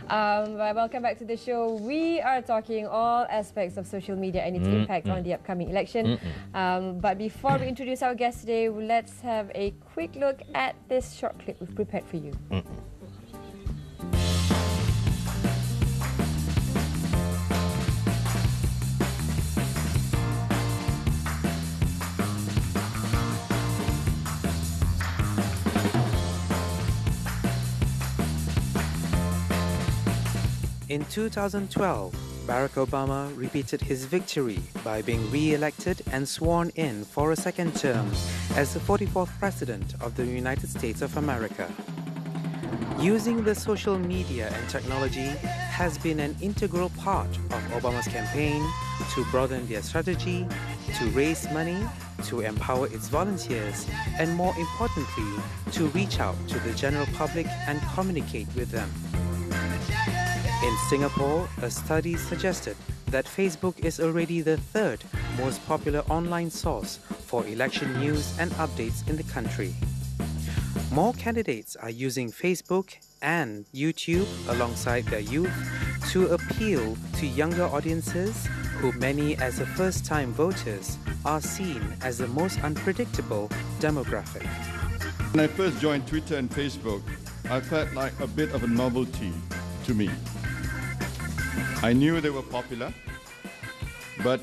Welcome back to the show. We are talking all aspects of social media and its impact on the upcoming election. But before we introduce our guest today, let's have a quick look at this short clip we've prepared for you. In 2012, Barack Obama repeated his victory by being re-elected and sworn in for a second term as the 44th President of the United States of America. Using the social media and technology has been an integral part of Obama's campaign to broaden their strategy, to raise money, to empower its volunteers, and more importantly, to reach out to the general public and communicate with them. In Singapore, a study suggested that Facebook is already the third most popular online source for election news and updates in the country. More candidates are using Facebook and YouTube alongside their youth to appeal to younger audiences who many as first-time voters are seen as the most unpredictable demographic. When I first joined Twitter and Facebook, I felt like a bit of a novelty to me. I knew they were popular, but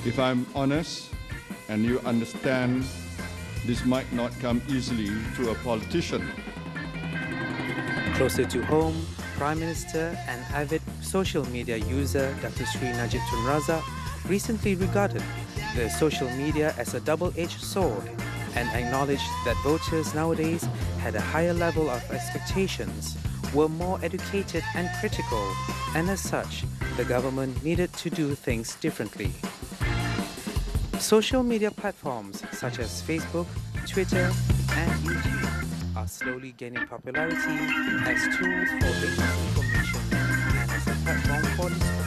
if I'm honest and you understand, this might not come easily to a politician. Closer to home, Prime Minister and avid social media user Dr. Sri Najib Tun Razak recently regarded the social media as a double-edged sword and acknowledged that voters nowadays had a higher level of expectations, were more educated and critical, and as such, the government needed to do things differently. Social media platforms such as Facebook, Twitter, and YouTube are slowly gaining popularity as tools for basic information and as a platform for discussion.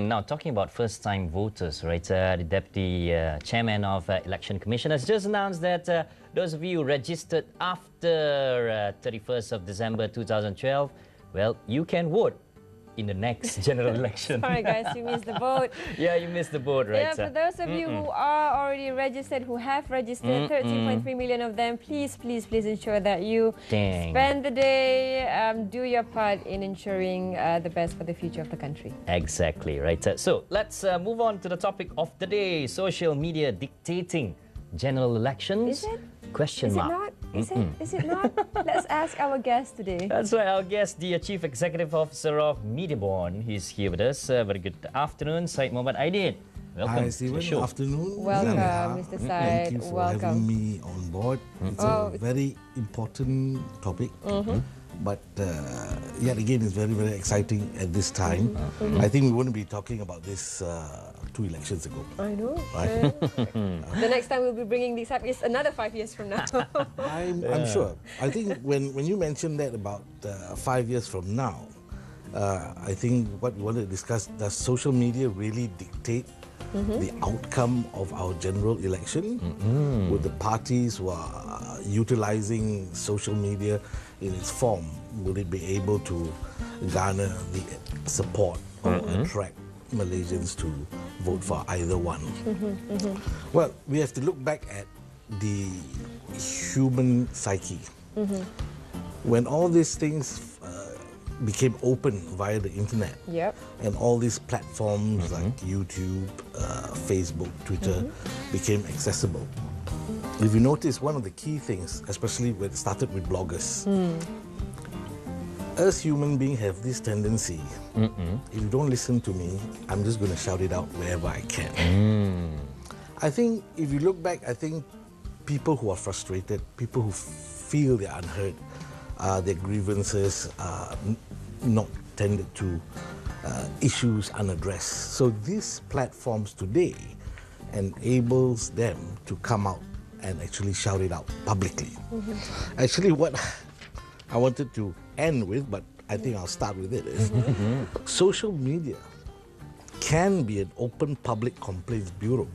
Now, talking about first-time voters, right? The Deputy Chairman of Election Commission has just announced that those of you registered after 31st of December 2012, well, you can vote in the next general election. Sorry guys, you missed the boat. Yeah, you missed the boat, right? Yeah, for those of you who are already registered, who have registered, 13.3 million of them, please ensure that you spend the day, do your part in ensuring the best for the future of the country. Exactly, right. So let's move on to the topic of the day, social media dictating general elections. Is it? Question mark. Is it not? Is it not? Let's ask our guest today. That's right, our guest, the Chief Executive Officer of Mediaborn. He's here with us. Very good afternoon, Syed Idid. Welcome. Hi, Stephen. to the show. Afternoon. Welcome, Mr. Syed. Thank you for having me on board. It's a very important topic. But yet again, it's very, very exciting at this time. I think we wouldn't be talking about this 2 elections ago. I know. Right? The next time we'll be bringing this up is another 5 years from now. I'm sure. I think when you mentioned that about 5 years from now, I think what we want to discuss, does social media really dictate the outcome of our general election? Would the parties who are utilizing social media in its form, will it be able to garner the support or attract Malaysians to vote for either one? Well, we have to look back at the human psyche. When all these things became open via the internet, and all these platforms like YouTube, Facebook, Twitter became accessible. If you notice, one of the key things, especially when it started with bloggers, us human beings have this tendency, if you don't listen to me, I'm just going to shout it out wherever I can. I think if you look back, I think people who are frustrated, people who feel they're unheard, their grievances are not tended to, issues unaddressed. So these platforms today enables them to come out and actually shout it out publicly. Actually, what I wanted to end with, but I think I'll start with it, is social media can be an open public complaints bureau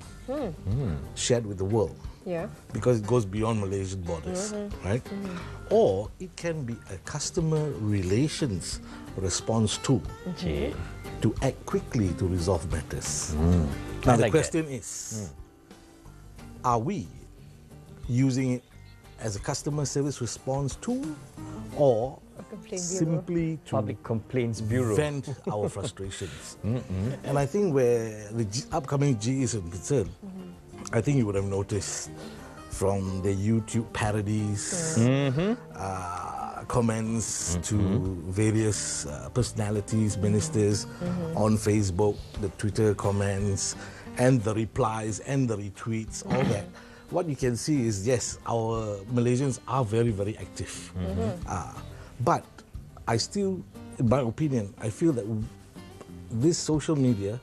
shared with the world. Yeah. because it goes beyond Malaysian borders, right? Or it can be a customer relations response tool Cik. to act quickly to resolve matters. I Now the like question is, are we using it as a customer service response tool, or A complaint bureau. simply to Public Complaints Bureau. vent our frustrations? And I think where the upcoming GE is concerned, I think you would have noticed from the YouTube parodies, comments to various personalities, ministers on Facebook, the Twitter comments, and the replies and the retweets, all that. What you can see is, yes, our Malaysians are very, very active. But I still, in my opinion, I feel that this social media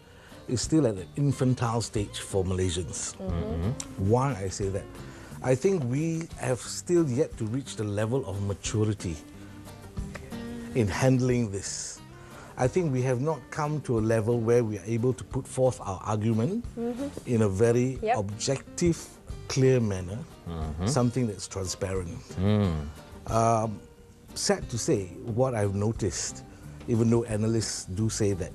is still at an infantile stage for Malaysians. Why I say that? I think we have still yet to reach the level of maturity in handling this. I think we have not come to a level where we are able to put forth our argument in a very objective, clear manner, something that's transparent. Sad to say, what I've noticed, even though analysts do say that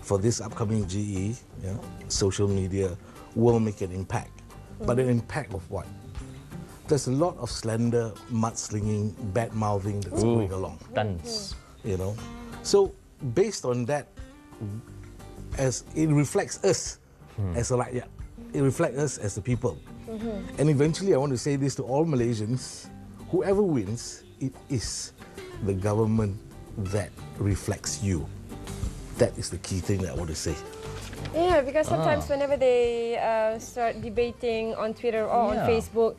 for this upcoming GE, social media will make an impact. But an impact of what? There's a lot of slander, mudslinging, bad-mouthing that's going along. Tons. You know? So, based on that, as it reflects us as a rakyat, it reflects us as the people. And eventually, I want to say this to all Malaysians, whoever wins, it is the government that reflects you. That is the key thing that I want to say. Yeah, because sometimes whenever they start debating on Twitter or on Facebook,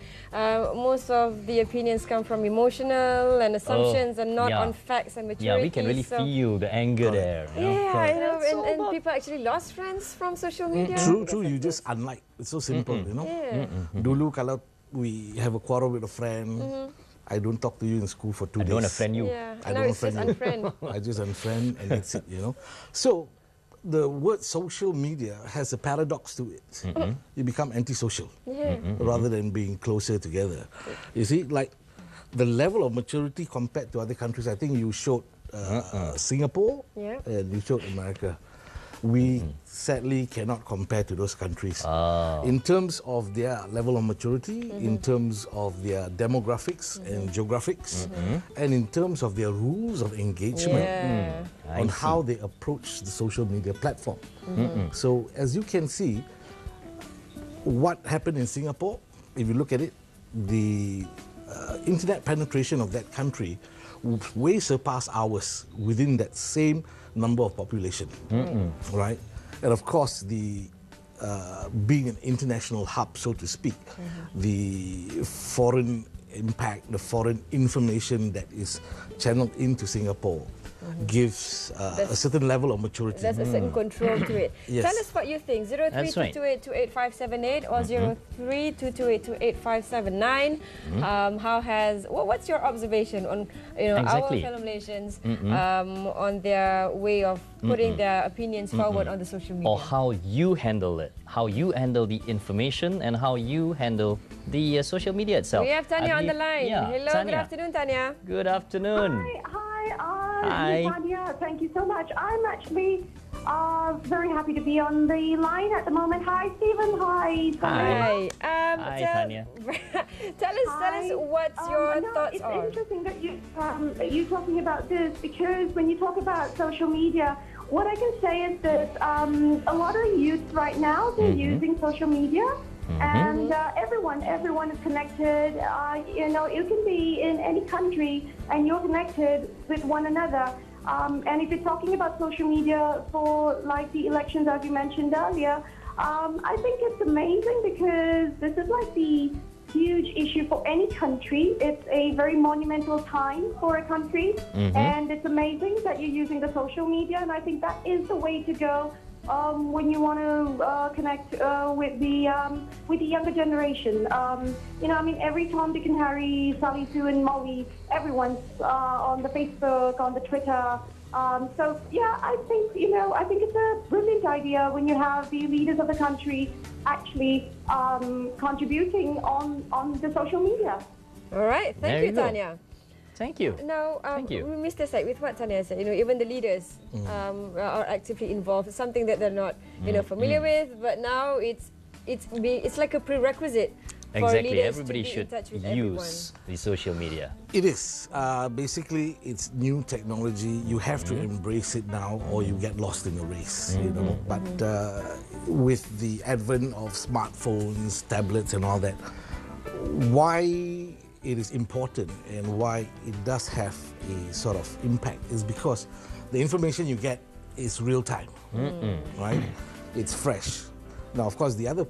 most of the opinions come from emotional and assumptions and not on facts and maturity. Yeah, we can really feel the anger there. You know? Yeah, you know, and people actually lost friends from social media. True. You just unlike. It's so simple, you know. Dulu kalau we have a quarrel with a friend, I don't talk to you in school for 2 days. I don't unfriend you. Yeah, I now don't it's just unfriend unfriend. I just unfriend and that's it, you know. So, the word social media has a paradox to it. You become antisocial rather than being closer together. You see, like the level of maturity compared to other countries, I think you showed Singapore and you showed America. We sadly cannot compare to those countries. In terms of their level of maturity, in terms of their demographics and geographics, and in terms of their rules of engagement on how they approach the social media platform. So as you can see, what happened in Singapore, if you look at it, the internet penetration of that country way surpass ours within that same number of population, right? And of course, the being an international hub, so to speak, the foreign impact, the foreign information that is channeled into Singapore gives a certain level of maturity. There's a certain control to it. Yes. Tell us what you think. 03-228-28578 or 03-228-28579. What's your observation on our fellow Malaysians on their way of putting their opinions forward on the social media? Or how you handle it, how you handle the information and how you handle the social media itself. We have Tanya on the line. Hello, Tanya. good afternoon, Tanya. Good afternoon. Hi, Tanya. Thank you so much. I'm actually very happy to be on the line at the moment. Hi, Stephen. Hi, Hi. Hi, Tanya. Tell us what your thoughts it's are. It's interesting that you're talking about this, because when you talk about social media, what I can say is that a lot of youth right now, they're using social media. And everyone is connected. You can be in any country and you're connected with one another. And if you're talking about social media for like the elections, as you mentioned earlier, I think it's amazing because this is like the huge issue for any country. It's a very monumental time for a country, and it's amazing that you're using the social media. And I think that is the way to go. When you want to connect with the younger generation. Every Tom, Dick and Harry, Sally, Sue and Molly, everyone's on the Facebook, on the Twitter, So yeah, I think I think it's a brilliant idea when you have the leaders of the country actually contributing on the social media. All right, thank There you, you go. Tanya. Thank you. Now, Thank you. Mr. Syed, with what Tanya said, even the leaders are actively involved. It's something that they're not, familiar with, but now it's like a prerequisite for Exactly. leaders Everybody to be should in touch with everyone. use the social media. It is. Basically, it's new technology. You have to embrace it now or you get lost in the race, But with the advent of smartphones, tablets and all that, why it is important and why it does have a sort of impact is because the information you get is real time, right? It's fresh. Now, of course, the other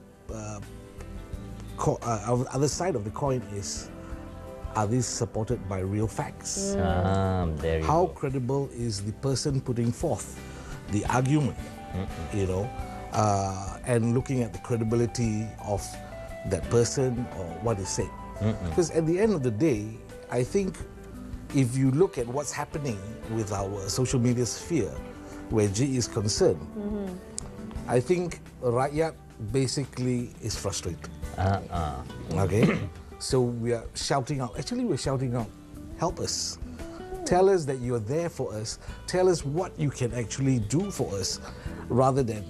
other side of the coin is, are these supported by real facts? There you How go. credible is the person putting forth the argument, and looking at the credibility of that person or what is said. Because at the end of the day, I think if you look at what's happening with our social media sphere, where G is concerned, I think Rakyat basically is frustrated. Okay? So we are shouting out. Actually, we're shouting out, help us. Tell us that you're there for us. Tell us what you can actually do for us, rather than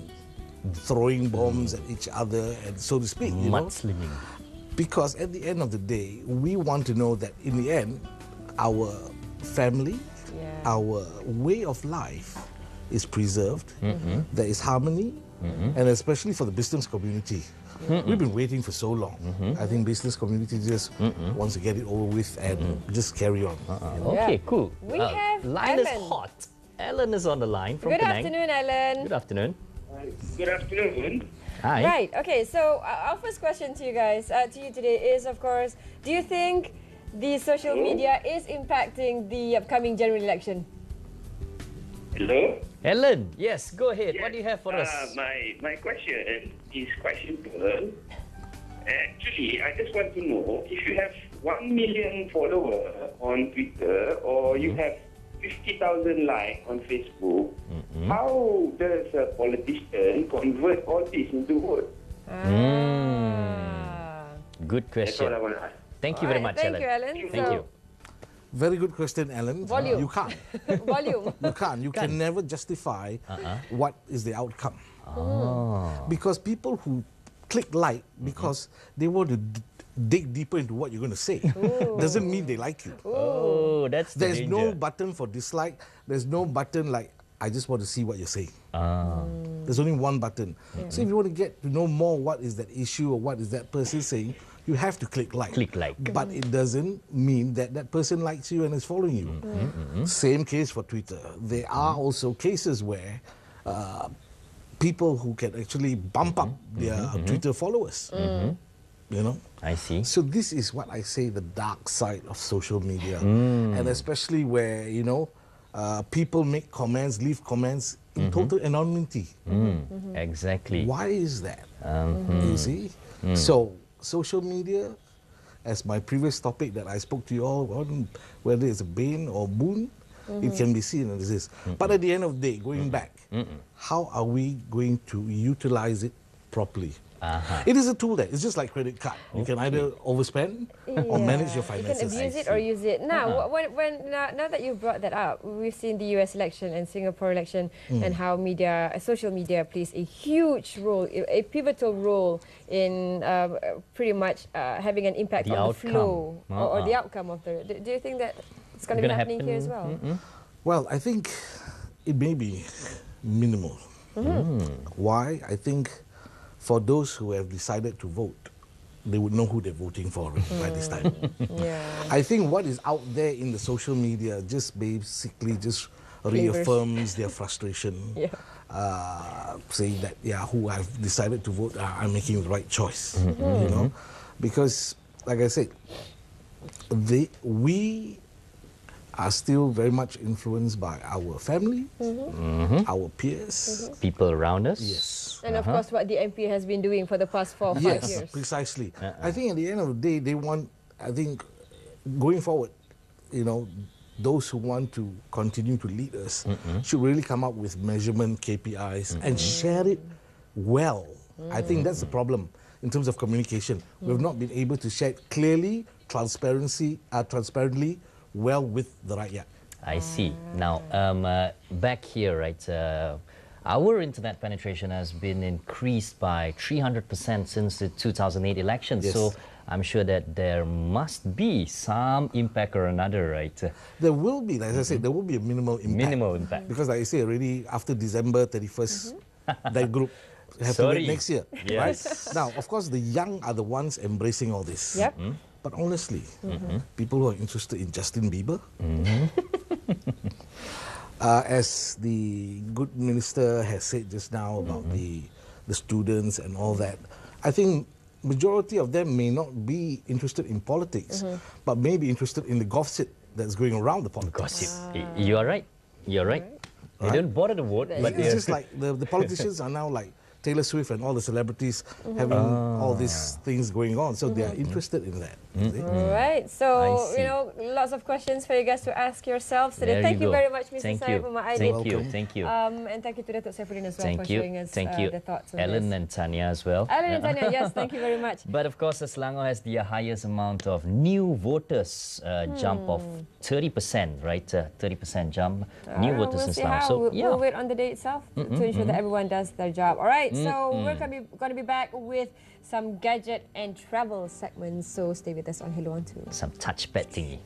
throwing bombs at each other and so to speak. Mudslinging. Because at the end of the day, we want to know that in the end, our family, our way of life is preserved. There is harmony, and especially for the business community. We've been waiting for so long. I think business community just wants to get it over with and just carry on. Okay, cool. We have line is Alan. hot. Alan is on the line from Good Penang. afternoon, Alan. Good afternoon. Good afternoon. Hi. Right, okay, so our first question to you guys, to you today is, of course, do you think the social media is impacting the upcoming general election? Hello. Alan, yes, go ahead. What do you have for us? My question is quite simple. Actually, I just want to know if you have 1 million followers on Twitter or you have 50,000 likes on Facebook, how does a politician convert all this into vote? Good That's all I question. want to ask. Thank you very much, Thank Alan. you, Alan. Thank So, you. Very good question, Alan. Volume. You can't. Volume. You can't. You can never justify what is the outcome. Oh. Because people who click like because they want to dig deeper into what you're going to say doesn't mean they like you. Oh, that's the There's no danger. button for dislike. There's no button like, I just want to see what you're saying. Ah. There's only one button. So if you want to get to know more what is that issue or what is that person saying, you have to click like. Click like. But it doesn't mean that that person likes you and is following you. Same case for Twitter. There are also cases where people who can actually bump up their Twitter followers. I see. So this is what I say, the dark side of social media. And especially where, people make comments, leave comments in total anonymity. Exactly. Why is that? You see? So social media, as my previous topic that I spoke to you all on, whether it's a bane or boon, it can be seen as this. But at the end of the day, going back, how are we going to utilize it properly? It is a tool that it's just like credit card. You can either overspend or manage your You can finances. abuse it or use it. Now, now that you brought that up, we've seen the US election and Singapore election and how social media plays a huge role, a pivotal role in pretty much having an impact The on outcome. the flow or the outcome of the. Do you think that it's going to be Gonna happening here as happen? well? Well, I think it may be minimal. Why? I think for those who have decided to vote, they would know who they're voting for by this time. Yeah. I think what is out there in the social media just basically just reaffirms their frustration, saying that, who I've decided to vote, I'm making the right choice, because, like I said, we are still very much influenced by our family, our peers. People around us. Yes. And of course, what the MP has been doing for the past 4 or 5 Yes, years. precisely. I think at the end of the day, they want, I think, going forward, those who want to continue to lead us should really come up with measurement KPIs and share it well. I think that's the problem in terms of communication. We've not been able to share it clearly, transparently well with the rakyat. I see. Now, back here, right, our internet penetration has been increased by 300% since the 2008 election. Yes. So I'm sure that there must be some impact or another, right? There will be, as I said, there will be a minimal impact. Minimal impact. Because like I say, already after December 31st, that group have to wait next year. Yes. Right? Now, of course, the young are the ones embracing all this. Yep. But honestly, people who are interested in Justin Bieber, as the good minister has said just now about the students and all that, I think majority of them may not be interested in politics, but may be interested in the gossip that's going around the politics. Gossip. You are right. You're right. They don't bother to vote, but It's just like the politicians are now like Taylor Swift and all the celebrities having all these things going on, so they are interested in that. Right. So, I see. lots of questions for you guys to ask yourselves today. There Thank you you go. very much, Mr. Thank Syed you. Idid. Thank you. Thank you. And thank you to Datuk Saifuddin as well for showing us Thank you. the thoughts on Ellen this. and Tanya as well. Ellen and Tanya, yes, thank you very much. But of course, Selangor has the highest amount of new voters, jump of 30%, right? 30% jump, new voters we'll in see Selangor. how. So, We'll wait on the day itself to ensure that everyone does their job. All right, so we're going to be back with some gadget and travel segments. So stay with us on Hello On 2. some touchpad thingy.